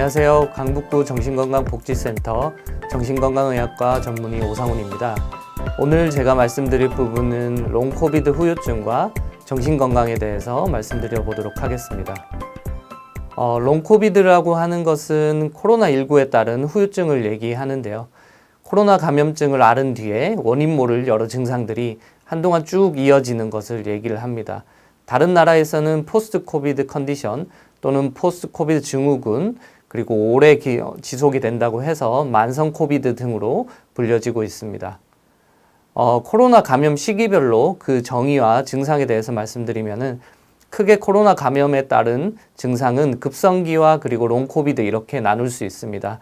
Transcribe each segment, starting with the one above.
안녕하세요. 강북구 정신건강복지센터 정신건강의학과 전문의 오상훈입니다. 오늘 제가 말씀드릴 부분은 롱코비드 후유증과 정신건강에 대해서 말씀드려 보도록 하겠습니다. 롱코비드라고 하는 것은 코로나19에 따른 후유증을 얘기하는데요. 코로나 감염증을 앓은 뒤에 원인 모를 여러 증상들이 한동안 쭉 이어지는 것을 얘기를 합니다. 다른 나라에서는 포스트 코비드 컨디션 또는 포스트 코비드 증후군, 그리고 오래 지속이 된다고 해서 만성 코비드 등으로 불려지고 있습니다. 코로나 감염 시기별로 그 정의와 증상에 대해서 말씀드리면은 크게 코로나 감염에 따른 증상은 급성기와 그리고 롱코비드 이렇게 나눌 수 있습니다.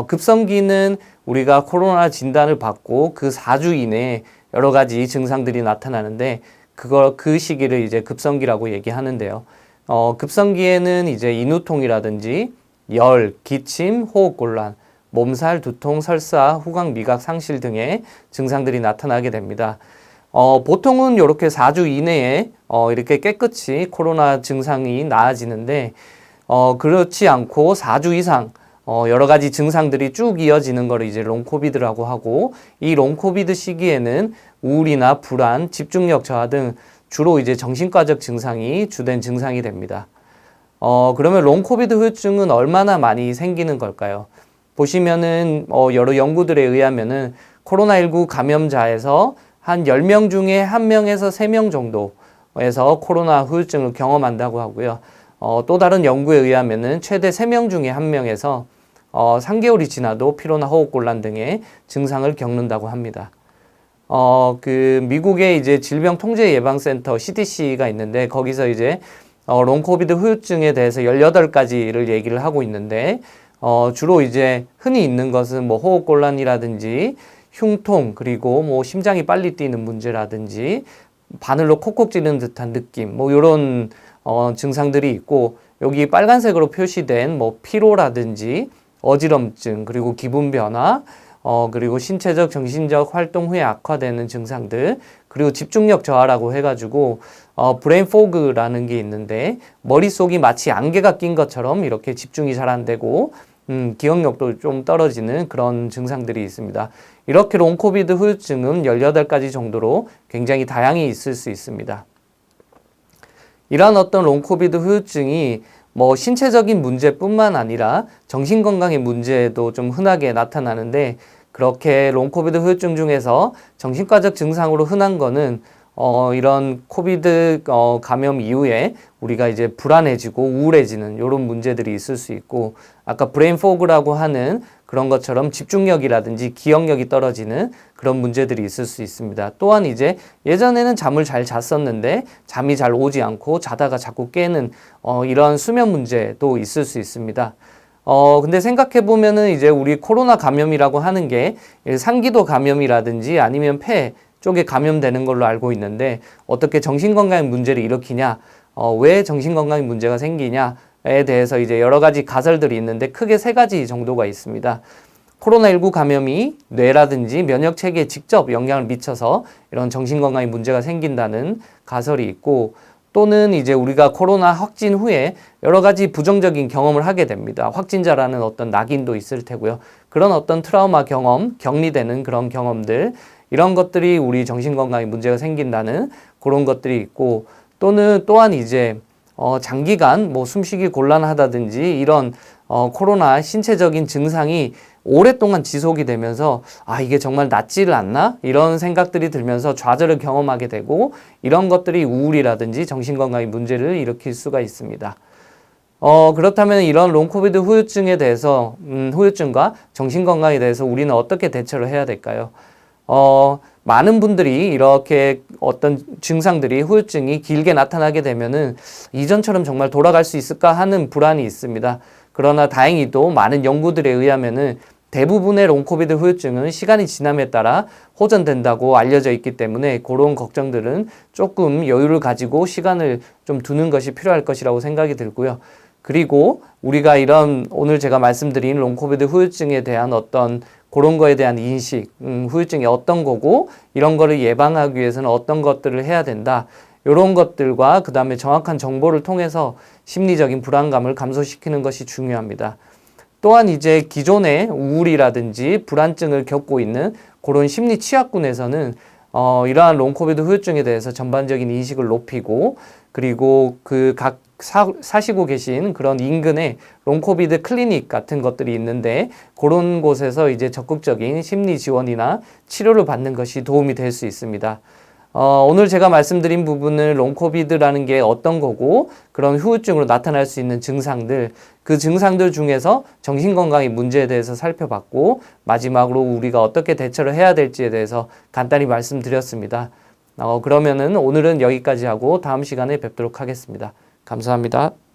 급성기는 우리가 코로나 진단을 받고 그 4주 이내에 여러 가지 증상들이 나타나는데 그 시기를 이제 급성기라고 얘기하는데요. 급성기에는 이제 인후통이라든지 열, 기침, 호흡곤란, 몸살, 두통, 설사, 후각, 미각 상실 등의 증상들이 나타나게 됩니다. 보통은 이렇게 4주 이내에 이렇게 깨끗이 코로나 증상이 나아지는데 그렇지 않고 4주 이상 여러 가지 증상들이 쭉 이어지는 것을 이제 롱코비드라고 하고, 이 롱코비드 시기에는 우울이나 불안, 집중력 저하 등 주로 이제 정신과적 증상이 주된 증상이 됩니다. 그러면 롱코비드 후유증은 얼마나 많이 생기는 걸까요? 보시면은 여러 연구들에 의하면은 코로나19 감염자에서 한 10명 중에 1명에서 3명 정도에서 코로나 후유증을 경험한다고 하고요. 또 다른 연구에 의하면은 최대 3명 중에 1명에서 3개월이 지나도 피로나 호흡곤란 등의 증상을 겪는다고 합니다. 미국의 이제 질병통제예방센터 CDC가 있는데 거기서 이제 롱코비드 후유증에 대해서 18가지를 얘기를 하고 있는데 주로 이제 흔히 있는 것은 뭐 호흡곤란이라든지 흉통, 그리고 뭐 심장이 빨리 뛰는 문제라든지 바늘로 콕콕 찌르는 듯한 느낌, 뭐 이런 증상들이 있고, 여기 빨간색으로 표시된 뭐 피로라든지 어지럼증, 그리고 기분 변화, 그리고 신체적, 정신적 활동 후에 악화되는 증상들, 그리고 집중력 저하라고 해가지고 브레인 포그라는 게 있는데 머릿속이 마치 안개가 낀 것처럼 이렇게 집중이 잘 안 되고 기억력도 좀 떨어지는 그런 증상들이 있습니다. 이렇게 롱코비드 후유증은 18가지 정도로 굉장히 다양히 있을 수 있습니다. 이러한 어떤 롱코비드 후유증이 뭐 신체적인 문제뿐만 아니라 정신건강의 문제도 좀 흔하게 나타나는데, 그렇게 롱코비드 후유증 중에서 정신과적 증상으로 흔한 거는 이런 코비드 감염 이후에 우리가 이제 불안해지고 우울해지는 이런 문제들이 있을 수 있고, 아까 브레인 포그라고 하는 그런 것처럼 집중력이라든지 기억력이 떨어지는 그런 문제들이 있을 수 있습니다. 또한 이제 예전에는 잠을 잘 잤었는데 잠이 잘 오지 않고 자다가 자꾸 깨는 이런 수면 문제도 있을 수 있습니다. 근데 생각해 보면은 이제 우리 코로나 감염이라고 하는 게 상기도 감염이라든지 아니면 폐 쪽에 감염되는 걸로 알고 있는데, 어떻게 정신건강의 문제를 일으키냐, 왜 정신건강의 문제가 생기냐에 대해서 이제 여러 가지 가설들이 있는데 크게 3가지 정도가 있습니다. 코로나19 감염이 뇌라든지 면역체계에 직접 영향을 미쳐서 이런 정신건강의 문제가 생긴다는 가설이 있고, 또는 이제 우리가 코로나 확진 후에 여러 가지 부정적인 경험을 하게 됩니다. 확진자라는 어떤 낙인도 있을 테고요. 그런 어떤 트라우마 경험, 격리되는 그런 경험들, 이런 것들이 우리 정신건강에 문제가 생긴다는 그런 것들이 있고, 또한 이제 장기간 뭐 숨쉬기 곤란하다든지 이런 코로나 신체적인 증상이 오랫동안 지속이 되면서 이게 정말 낫지를 않나? 이런 생각들이 들면서 좌절을 경험하게 되고, 이런 것들이 우울이라든지 정신건강의 문제를 일으킬 수가 있습니다. 그렇다면 이런 롱코비드 후유증에 대해서 후유증과 정신건강에 대해서 우리는 어떻게 대처를 해야 될까요? 많은 분들이 이렇게 어떤 증상들이, 후유증이 길게 나타나게 되면은 이전처럼 정말 돌아갈 수 있을까 하는 불안이 있습니다. 그러나 다행히도 많은 연구들에 의하면은 대부분의 롱코비드 후유증은 시간이 지남에 따라 호전된다고 알려져 있기 때문에 그런 걱정들은 조금 여유를 가지고 시간을 좀 두는 것이 필요할 것이라고 생각이 들고요. 그리고 우리가 이런 오늘 제가 말씀드린 롱코비드 후유증에 대한 어떤 그런 거에 대한 인식, 후유증이 어떤 거고 이런 거를 예방하기 위해서는 어떤 것들을 해야 된다. 이런 것들과 그 다음에 정확한 정보를 통해서 심리적인 불안감을 감소시키는 것이 중요합니다. 또한 이제 기존의 우울이라든지 불안증을 겪고 있는 그런 심리 취약군에서는 이러한 롱코비드 후유증에 대해서 전반적인 인식을 높이고, 그리고 그 각 사시고 계신 그런 인근에 롱코비드 클리닉 같은 것들이 있는데, 그런 곳에서 이제 적극적인 심리 지원이나 치료를 받는 것이 도움이 될 수 있습니다. 오늘 제가 말씀드린 부분은 롱코비드라는 게 어떤 거고, 그런 후유증으로 나타날 수 있는 증상들, 그 증상들 중에서 정신건강의 문제에 대해서 살펴봤고, 마지막으로 우리가 어떻게 대처를 해야 될지에 대해서 간단히 말씀드렸습니다. 그러면은 오늘은 여기까지 하고 다음 시간에 뵙도록 하겠습니다. 감사합니다.